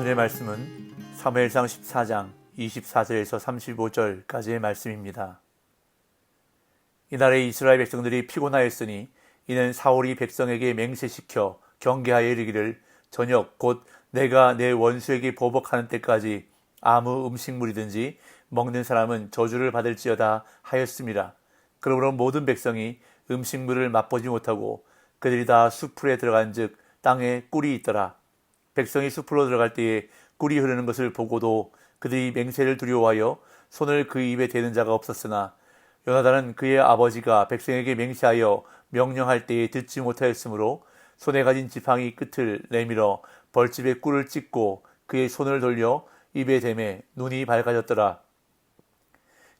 오늘의 말씀은 사무엘상 14장 24절에서 35절까지의 말씀입니다. 이날에 이스라엘 백성들이 피곤하였으니 이는 사울이 백성에게 맹세시켜 경계하여 이르기를 저녁 곧 내가 내 원수에게 보복하는 때까지 아무 음식물이든지 먹는 사람은 저주를 받을지어다 하였습니다. 그러므로 모든 백성이 음식물을 맛보지 못하고 그들이 다 수풀에 들어간즉 땅에 꿀이 있더라. 백성이 숲으로 들어갈 때에 꿀이 흐르는 것을 보고도 그들이 맹세를 두려워하여 손을 그 입에 대는 자가 없었으나 요나단은 그의 아버지가 백성에게 맹세하여 명령할 때에 듣지 못하였으므로 손에 가진 지팡이 끝을 내밀어 벌집에 꿀을 찍고 그의 손을 돌려 입에 대매 눈이 밝아졌더라.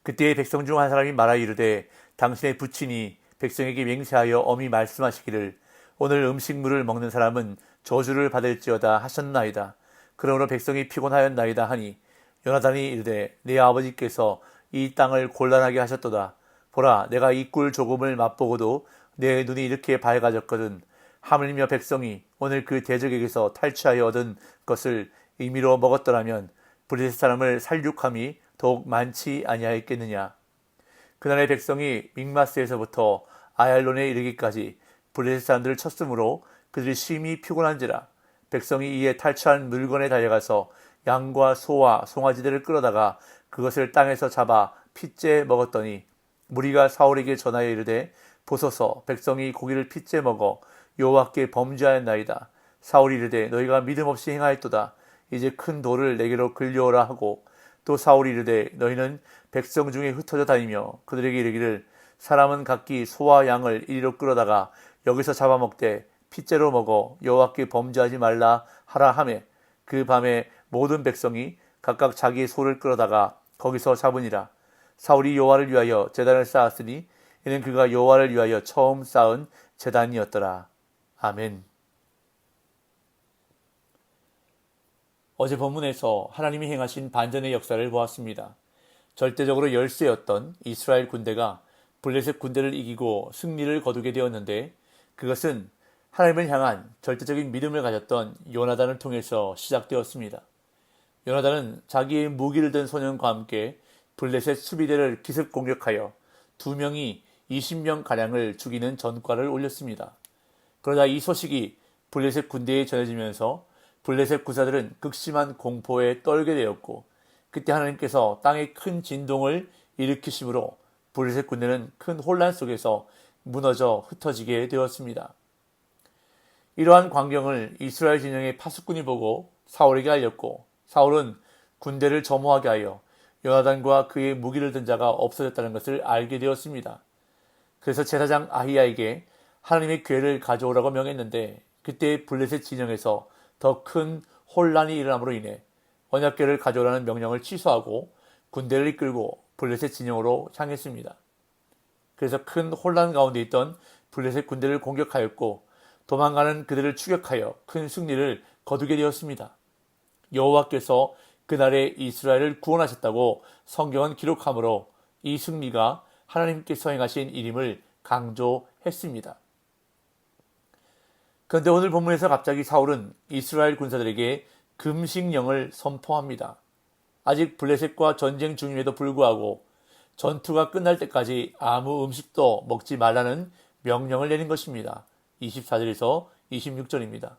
그때에 백성 중 한 사람이 말하여 이르되 당신의 부친이 백성에게 맹세하여 엄히 말씀하시기를 오늘 음식물을 먹는 사람은 저주를 받을지어다 하셨나이다. 그러므로 백성이 피곤하였나이다 하니 요나단이 이르되 내 아버지께서 이 땅을 곤란하게 하셨도다. 보라 내가 이 꿀 조금을 맛보고도 내 눈이 이렇게 밝아졌거든. 하물며 백성이 오늘 그 대적에게서 탈취하여 얻은 것을 임의로 먹었더라면 블레셋 사람을 살육함이 더욱 많지 아니하였겠느냐. 그날의 백성이 믹마스에서부터 아얄론에 이르기까지 블레셋 사람들을 쳤으므로 그들이 심히 피곤한지라. 백성이 이에 탈취한 물건에 달려가서 양과 소와 송아지들을 끌어다가 그것을 땅에서 잡아 핏째 먹었더니 무리가 사울에게 전하여 이르되 보소서 백성이 고기를 핏째 먹어 여호와께 범죄하였나이다. 사울이 이르되 너희가 믿음 없이 행하였도다. 이제 큰 돌을 내게로 끌려오라 하고 또 사울이 이르되 너희는 백성 중에 흩어져 다니며 그들에게 이르기를 사람은 각기 소와 양을 이리로 끌어다가 여기서 잡아먹되 핏째로 먹어 여호와께 범죄하지 말라 하라 하매 그 밤에 모든 백성이 각각 자기의 소를 끌어다가 거기서 잡으니라. 사울이 여호와를 위하여 제단을 쌓았으니 이는 그가 여호와를 위하여 처음 쌓은 제단이었더라. 아멘. 어제 본문에서 하나님이 행하신 반전의 역사를 보았습니다. 절대적으로 열세였던 이스라엘 군대가 블레셋 군대를 이기고 승리를 거두게 되었는데 그것은 하나님을 향한 절대적인 믿음을 가졌던 요나단을 통해서 시작되었습니다. 요나단은 자기의 무기를 든 소년과 함께 블레셋 수비대를 기습 공격하여 2명이 20명가량을 죽이는 전과를 올렸습니다. 그러다 이 소식이 블레셋 군대에 전해지면서 블레셋 군사들은 극심한 공포에 떨게 되었고 그때 하나님께서 땅에 큰 진동을 일으키심으로 블레셋 군대는 큰 혼란 속에서 무너져 흩어지게 되었습니다. 이러한 광경을 이스라엘 진영의 파수꾼이 보고 사울에게 알렸고 사울은 군대를 점호하게 하여 요나단과 그의 무기를 든 자가 없어졌다는 것을 알게 되었습니다. 그래서 제사장 아히야에게 하나님의 궤를 가져오라고 명했는데 그때 블레셋 진영에서 더 큰 혼란이 일어남으로 인해 언약궤를 가져오라는 명령을 취소하고 군대를 이끌고 블레셋 진영으로 향했습니다. 그래서 큰 혼란 가운데 있던 블레셋 군대를 공격하였고 도망가는 그들을 추격하여 큰 승리를 거두게 되었습니다. 여호와께서 그날에 이스라엘을 구원하셨다고 성경은 기록하므로 이 승리가 하나님께서 행하신 일임을 강조했습니다. 그런데 오늘 본문에서 갑자기 사울은 이스라엘 군사들에게 금식령을 선포합니다. 아직 블레셋과 전쟁 중임에도 불구하고 전투가 끝날 때까지 아무 음식도 먹지 말라는 명령을 내린 것입니다. 24절에서 26절입니다.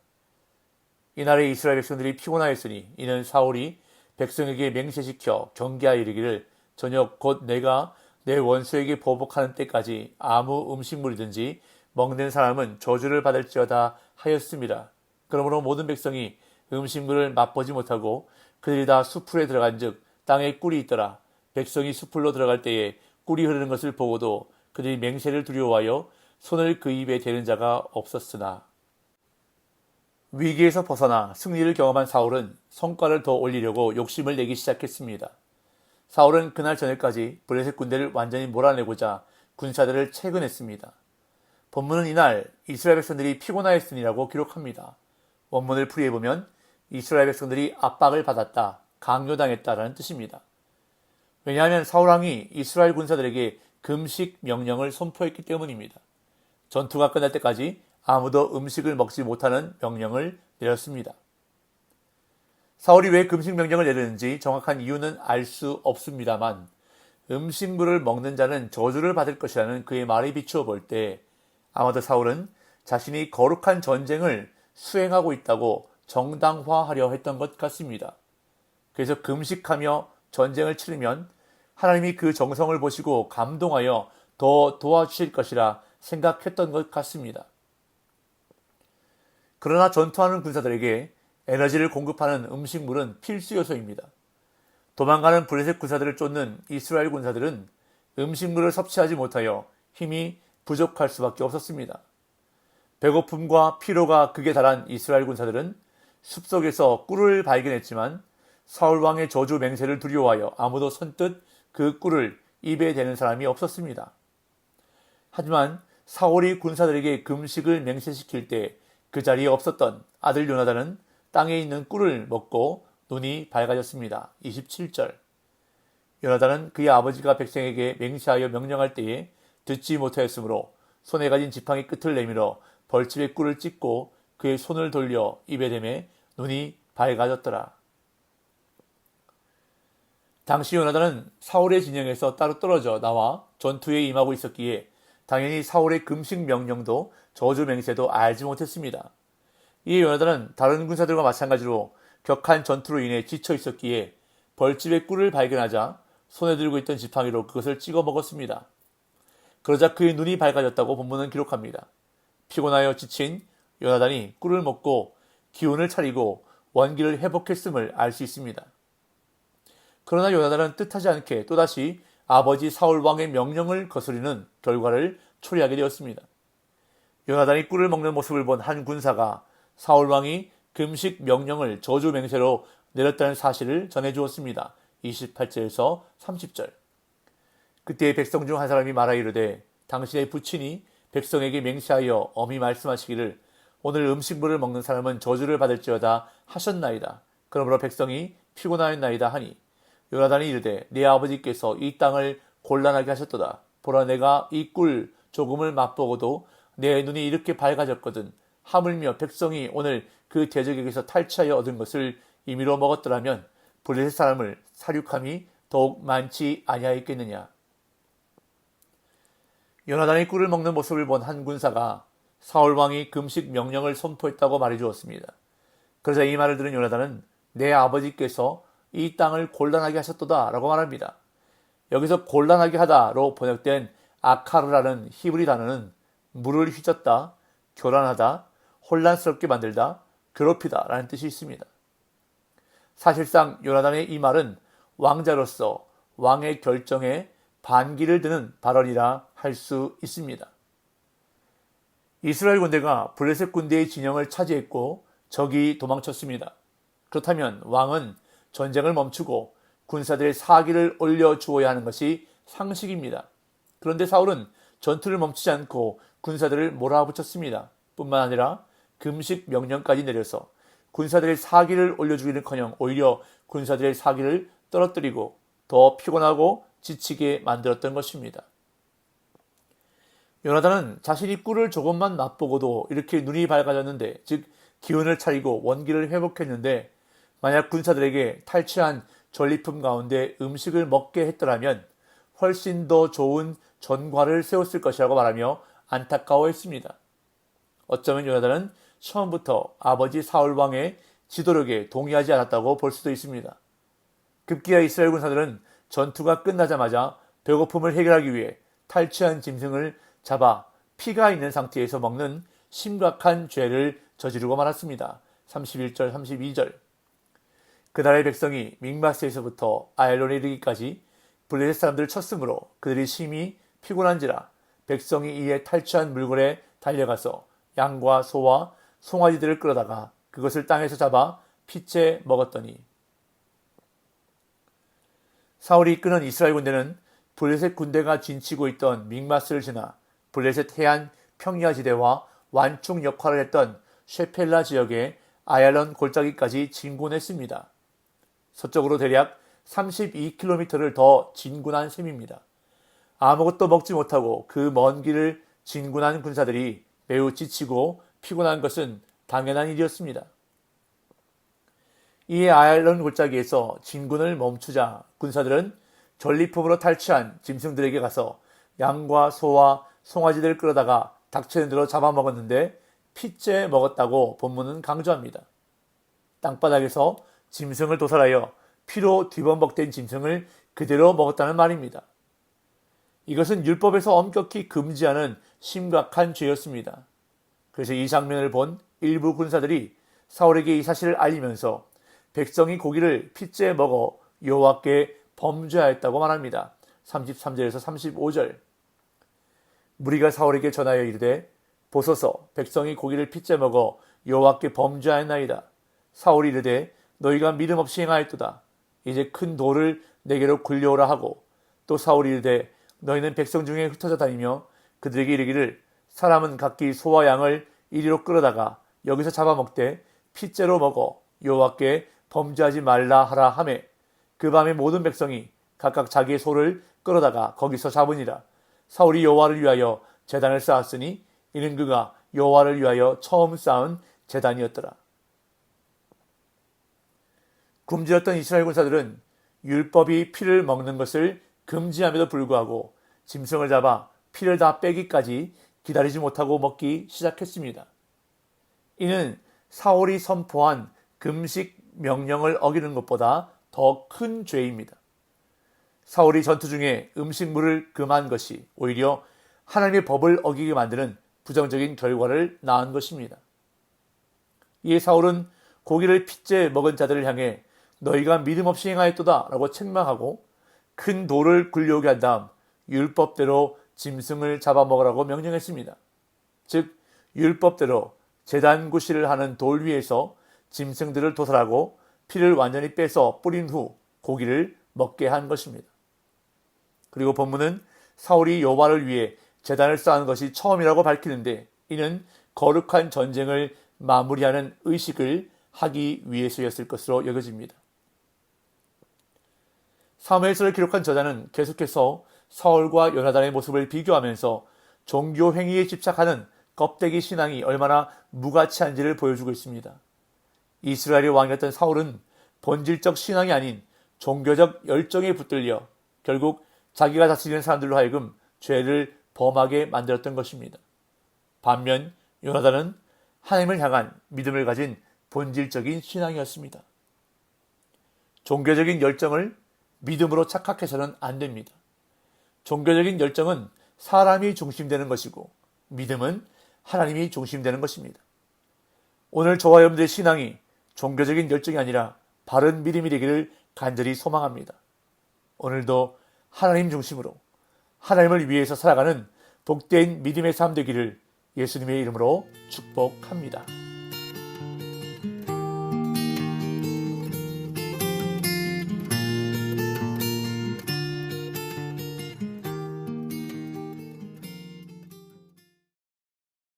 이날에 이스라엘 백성들이 피곤하였으니 이는 사울이 백성에게 맹세시켜 경계하여 이르기를 저녁 곧 내가 내 원수에게 보복하는 때까지 아무 음식물이든지 먹는 사람은 저주를 받을지어다 하였습니다. 그러므로 모든 백성이 음식물을 맛보지 못하고 그들이 다 수풀에 들어간즉 땅에 꿀이 있더라. 백성이 수풀로 들어갈 때에 꿀이 흐르는 것을 보고도 그들이 맹세를 두려워하여 손을 그 입에 대는 자가 없었으나. 위기에서 벗어나 승리를 경험한 사울은 성과를 더 올리려고 욕심을 내기 시작했습니다. 사울은 그날 저녁까지 블레셋 군대를 완전히 몰아내고자 군사들을 채근했습니다. 본문은 이날 이스라엘 백성들이 피곤하였으니라고 기록합니다. 원문을 풀이해보면 이스라엘 백성들이 압박을 받았다, 강요당했다라는 뜻입니다. 왜냐하면 사울왕이 이스라엘 군사들에게 금식 명령을 선포했기 때문입니다. 전투가 끝날 때까지 아무도 음식을 먹지 못하는 명령을 내렸습니다. 사울이 왜 금식 명령을 내렸는지 정확한 이유는 알 수 없습니다만 음식물을 먹는 자는 저주를 받을 것이라는 그의 말에 비추어 볼 때 아마도 사울은 자신이 거룩한 전쟁을 수행하고 있다고 정당화하려 했던 것 같습니다. 그래서 금식하며 전쟁을 치르면 하나님이 그 정성을 보시고 감동하여 더 도와주실 것이라 생각했던 것 같습니다. 그러나 전투하는 군사들에게 에너지를 공급하는 음식물은 필수 요소입니다. 도망가는 블레셋 군사들을 쫓는 이스라엘 군사들은 음식물을 섭취하지 못하여 힘이 부족할 수밖에 없었습니다. 배고픔과 피로가 극에 달한 이스라엘 군사들은 숲속에서 꿀을 발견했지만 사울 왕의 저주 맹세를 두려워하여 아무도 선뜻 그 꿀을 입에 대는 사람이 없었습니다. 하지만 사울이 군사들에게 금식을 맹세시킬 때 그 자리에 없었던 아들 요나단은 땅에 있는 꿀을 먹고 눈이 밝아졌습니다. 27절. 요나단은 그의 아버지가 백성에게 맹세하여 명령할 때에 듣지 못하였으므로 손에 가진 지팡이 끝을 내밀어 벌집에 꿀을 찢고 그의 손을 돌려 입에 대매 눈이 밝아졌더라. 당시 요나단은 사울의 진영에서 따로 떨어져 나와 전투에 임하고 있었기에 당연히 사울의 금식 명령도 저주 맹세도 알지 못했습니다. 이에 요나단은 다른 군사들과 마찬가지로 격한 전투로 인해 지쳐 있었기에 벌집에 꿀을 발견하자 손에 들고 있던 지팡이로 그것을 찍어 먹었습니다. 그러자 그의 눈이 밝아졌다고 본문은 기록합니다. 피곤하여 지친 요나단이 꿀을 먹고 기운을 차리고 원기를 회복했음을 알 수 있습니다. 그러나 요나단은 뜻하지 않게 또다시 아버지 사울 왕의 명령을 거스르는 결과를 초래하게 되었습니다. 요나단이 꿀을 먹는 모습을 본 한 군사가 사울 왕이 금식 명령을 저주 맹세로 내렸다는 사실을 전해주었습니다. 28절에서 30절. 그때 백성 중 한 사람이 말하 이르되 당신의 부친이 백성에게 맹세하여 엄히 말씀하시기를 오늘 음식물을 먹는 사람은 저주를 받을지어다 하셨나이다. 그러므로 백성이 피곤하였나이다 하니 요나단이 이르되 내 아버지께서 이 땅을 곤란하게 하셨도다. 보라 내가 이 꿀 조금을 맛보고도 내 눈이 이렇게 밝아졌거든. 하물며 백성이 오늘 그 대적에게서 탈취하여 얻은 것을 임의로 먹었더라면 블레셋 사람을 살육함이 더욱 많지 아니하였겠느냐. 요나단이 꿀을 먹는 모습을 본 한 군사가 사울 왕이 금식 명령을 선포했다고 말해주었습니다. 그러자 이 말을 들은 요나단은 내 아버지께서 이 땅을 곤란하게 하셨도다 라고 말합니다. 여기서 곤란하게 하다로 번역된 아카르라는 히브리 단어는 물을 휘젓다, 교란하다, 혼란스럽게 만들다, 괴롭히다 라는 뜻이 있습니다. 사실상 요나단의 이 말은 왕자로서 왕의 결정에 반기를 드는 발언이라 할 수 있습니다. 이스라엘 군대가 블레셋 군대의 진영을 차지했고 적이 도망쳤습니다. 그렇다면 왕은 전쟁을 멈추고 군사들의 사기를 올려주어야 하는 것이 상식입니다. 그런데 사울은 전투를 멈추지 않고 군사들을 몰아붙였습니다. 뿐만 아니라 금식 명령까지 내려서 군사들의 사기를 올려주기는커녕 오히려 군사들의 사기를 떨어뜨리고 더 피곤하고 지치게 만들었던 것입니다. 요나단은 자신이 꿀을 조금만 맛보고도 이렇게 눈이 밝아졌는데, 즉 기운을 차리고 원기를 회복했는데 만약 군사들에게 탈취한 전리품 가운데 음식을 먹게 했더라면 훨씬 더 좋은 전과를 세웠을 것이라고 말하며 안타까워했습니다. 어쩌면 요나단은 처음부터 아버지 사울 왕의 지도력에 동의하지 않았다고 볼 수도 있습니다. 급기야 이스라엘 군사들은 전투가 끝나자마자 배고픔을 해결하기 위해 탈취한 짐승을 잡아 피가 있는 상태에서 먹는 심각한 죄를 저지르고 말았습니다. 31절, 32절. 그날의 백성이 믹마스에서부터 아얄론에 이르기까지 블레셋 사람들을 쳤으므로 그들이 심히 피곤한지라 백성이 이에 탈취한 물건에 달려가서 양과 소와 송아지들을 끌어다가 그것을 땅에서 잡아 피채 먹었더니, 사울이 이끄는 이스라엘 군대는 블레셋 군대가 진치고 있던 믹마스를 지나 블레셋 해안 평야지대와 완충 역할을 했던 쉐펠라 지역의 아얄론 골짜기까지 진군했습니다. 서쪽으로 대략 32km를 더 진군한 셈입니다. 아무것도 먹지 못하고 그 먼 길을 진군한 군사들이 매우 지치고 피곤한 것은 당연한 일이었습니다. 이에 아얄론 골짜기에서 진군을 멈추자 군사들은 전리품으로 탈취한 짐승들에게 가서 양과 소와 송아지들을 끌어다가 닥치는 대로 잡아먹었는데 핏째 먹었다고 본문은 강조합니다. 땅바닥에서 짐승을 도살하여 피로 뒤범벅된 짐승을 그대로 먹었다는 말입니다. 이것은 율법에서 엄격히 금지하는 심각한 죄였습니다. 그래서 이 장면을 본 일부 군사들이 사울에게 이 사실을 알리면서 백성이 고기를 핏째 먹어 여호와께 범죄하였다고 말합니다. 33절에서 35절. 무리가 사울에게 전하여 이르되 보소서 백성이 고기를 핏째 먹어 여호와께 범죄하였나이다. 사울이 이르되 너희가 믿음 없이 행하였도다. 이제 큰 돌을 내게로 굴려오라 하고 또 사울이 이르되 너희는 백성 중에 흩어져 다니며 그들에게 이르기를 사람은 각기 소와 양을 이리로 끌어다가 여기서 잡아먹되 핏째로 먹어 여호와께 범죄하지 말라 하라 하매 그 밤에 모든 백성이 각각 자기의 소를 끌어다가 거기서 잡으니라. 사울이 여호와를 위하여 제단을 쌓았으니 이는 그가 여호와를 위하여 처음 쌓은 제단이었더라. 굶주렸던 이스라엘 군사들은 율법이 피를 먹는 것을 금지함에도 불구하고 짐승을 잡아 피를 다 빼기까지 기다리지 못하고 먹기 시작했습니다. 이는 사울이 선포한 금식 명령을 어기는 것보다 더 큰 죄입니다. 사울이 전투 중에 음식물을 금한 것이 오히려 하나님의 법을 어기게 만드는 부정적인 결과를 낳은 것입니다. 이에 사울은 고기를 핏째 먹은 자들을 향해 너희가 믿음 없이 행하였도다 라고 책망하고 큰 돌을 굴려오게 한 다음 율법대로 짐승을 잡아먹으라고 명령했습니다. 즉 율법대로 제단 구실을 하는 돌 위에서 짐승들을 도살하고 피를 완전히 빼서 뿌린 후 고기를 먹게 한 것입니다. 그리고 본문은 사울이 여호와를 위해 제단을 쌓은 것이 처음이라고 밝히는데 이는 거룩한 전쟁을 마무리하는 의식을 하기 위해서였을 것으로 여겨집니다. 사무엘서를 기록한 저자는 계속해서 사울과 요나단의 모습을 비교하면서 종교 행위에 집착하는 껍데기 신앙이 얼마나 무가치한지를 보여주고 있습니다. 이스라엘의 왕이었던 사울은 본질적 신앙이 아닌 종교적 열정에 붙들려 결국 자기가 다스리는 사람들로 하여금 죄를 범하게 만들었던 것입니다. 반면 요나단은 하나님을 향한 믿음을 가진 본질적인 신앙이었습니다. 종교적인 열정을 믿음으로 착각해서는 안 됩니다. 종교적인 열정은 사람이 중심되는 것이고 믿음은 하나님이 중심되는 것입니다. 오늘 저와 여러분들의 신앙이 종교적인 열정이 아니라 바른 믿음이 되기를 간절히 소망합니다. 오늘도 하나님 중심으로 하나님을 위해서 살아가는 복된 믿음의 삶 되기를 예수님의 이름으로 축복합니다.